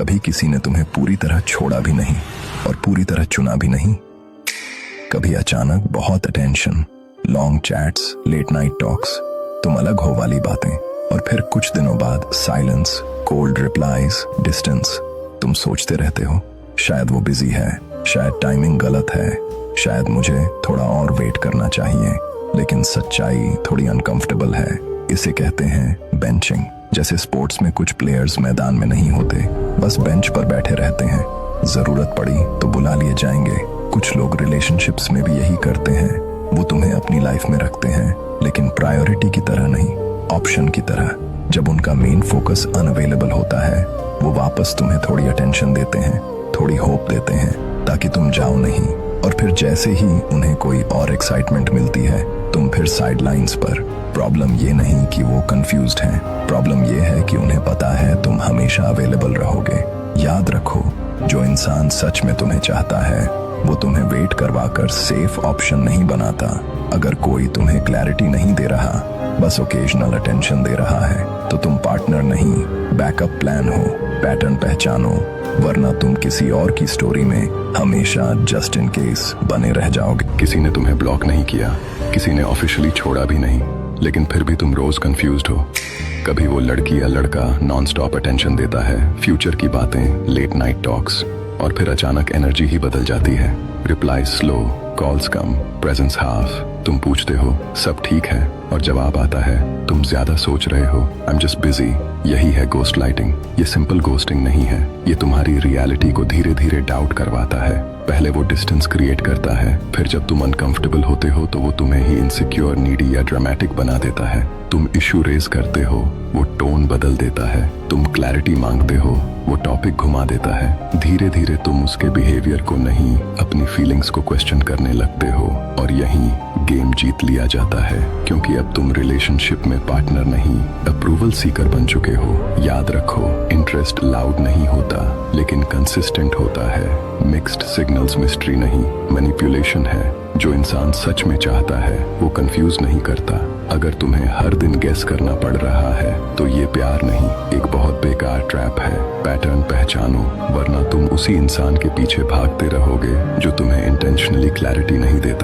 कभी किसी ने तुम्हें पूरी तरह छोड़ा भी नहीं और पूरी तरह चुना भी नहीं। कभी अचानक बहुत attention, long chats, late night talks, तुम अलग हो वाली बातें, और फिर कुछ दिनों बाद साइलेंस, कोल्ड रिप्लाईज, डिस्टेंस। तुम सोचते रहते हो शायद वो बिजी है, शायद टाइमिंग गलत है, शायद मुझे थोड़ा और वेट करना चाहिए। लेकिन सच्चाई थोड़ी अनकंफर्टेबल है। इसे कहते हैं बेंचिंग। जैसे स्पोर्ट्स में कुछ प्लेयर्स मैदान में नहीं होते, बस बेंच पर बैठे रहते हैं, जरूरत पड़ी तो बुला लिए जाएंगे। कुछ लोग रिलेशनशिप्स में भी यही करते हैं। वो तुम्हें अपनी लाइफ में रखते हैं, लेकिन प्रायोरिटी की तरह नहीं, ऑप्शन की तरह। जब उनका मेन फोकस अनअवेलेबल होता है, वो वापस तुम्हें थोड़ी अटेंशन देते हैं, थोड़ी होप देते हैं, ताकि तुम जाओ नहीं। और फिर जैसे ही उन्हें कोई और एक्साइटमेंट मिलती है, तुम फिर साइड लाइन्स पर। प्रॉब्लम ये नहीं कि वो कंफ्यूज्ड हैं, प्रॉब्लम ये है कि उन्हें पता है तुम हमेशा अवेलेबल रहोगे। याद रखो, जो इंसान सच में तुम्हें चाहता है, वो तुम्हें वेट करवाकर सेफ ऑप्शन नहीं बनाता। अगर कोई तुम्हें क्लैरिटी नहीं दे रहा, बस ओकेजनल अटेंशन दे रहा है, तो तुम पार्टनर नहीं, बैकअप प्लान हो। पैटर्न पहचानो, वरना तुम किसी और की स्टोरी में हमेशा जस्ट इन केस बने रह जाओगे। किसी ने तुम्हें ब्लॉक नहीं किया, किसी ने ऑफिशियली छोड़ा भी नहीं, लेकिन फिर भी तुम रोज कंफ्यूज्ड हो। कभी वो लड़की या लड़का नॉन स्टॉप अटेंशन देता है, फ्यूचर की बातें, लेट नाइट टॉक्स, और फिर अचानक एनर्जी ही बदल जाती है। रिप्लाई स्लो, कॉल्स कम, प्रेजेंस हाफ। तुम पूछते हो सब ठीक है, और जवाब आता है तुम ज्यादा सोच रहे हो, आई एम जस्ट बिजी। यही है गोस्ट लाइटिंग। ये सिंपल गोस्टिंग नहीं है, ये तुम्हारी रियलिटी को धीरे धीरे डाउट करवाता है। पहले वो डिस्टेंस क्रिएट करता है, फिर जब तुम अनकंफर्टेबल होते हो तो वो तुम्हें ही इनसिक्योर, नीडी या ड्रामेटिक बना देता है। तुम इशू रेज करते हो, वो टोन बदल देता है। तुम क्लैरिटी मांगते हो, वो टॉपिक घुमा देता है। धीरे धीरे तुम उसके बिहेवियर को नहीं, अपनी फीलिंग्स को क्वेश्चन करने लगते हो, और यहीं गेम जीत लिया जाता है। क्योंकि अब तुम रिलेशनशिप में पार्टनर नहीं, अप्रूवल सीकर बन चुके हो। याद रखो, इंटरेस्ट लाउड नहीं होता, लेकिन कंसिस्टेंट होता है। मिक्स्ड सिग्नल्स मिस्ट्री नहीं, मैनिपुलेशन है। जो इंसान सच में चाहता है, वो कंफ्यूज नहीं करता। अगर तुम्हें हर दिन गेस करना पड़ रहा है, तो ये प्यार नहीं, एक बहुत बेकार ट्रैप है। पैटर्न पहचानो, वरना तुम उसी इंसान के पीछे भागते रहोगे जो तुम्हें इंटेंशनली क्लैरिटी नहीं देता।